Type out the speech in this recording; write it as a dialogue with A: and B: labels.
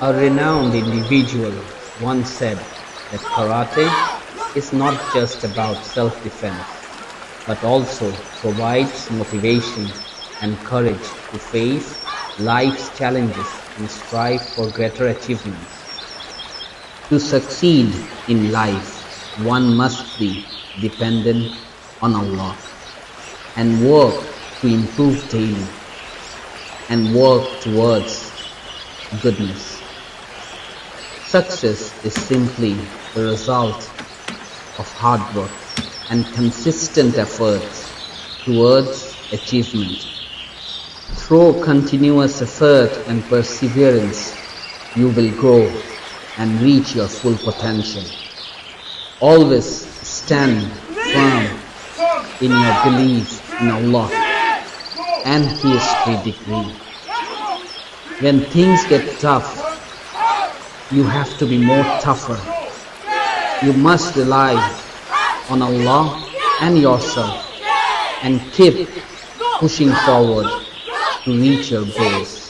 A: A renowned individual once said that karate is not just about self-defense, but also provides motivation and courage to face life's challenges and strive for greater achievements. To succeed in life, one must be dependent on Allah and work to improve daily and work towards goodness. Success is simply the result of hard work and consistent efforts towards achievement. Through continuous effort and perseverance, you will grow and reach your full potential. Always stand firm in your belief in Allah and His decree. When things get tough, you have to be more tougher. You must rely on Allah and yourself and keep pushing forward to reach your goals.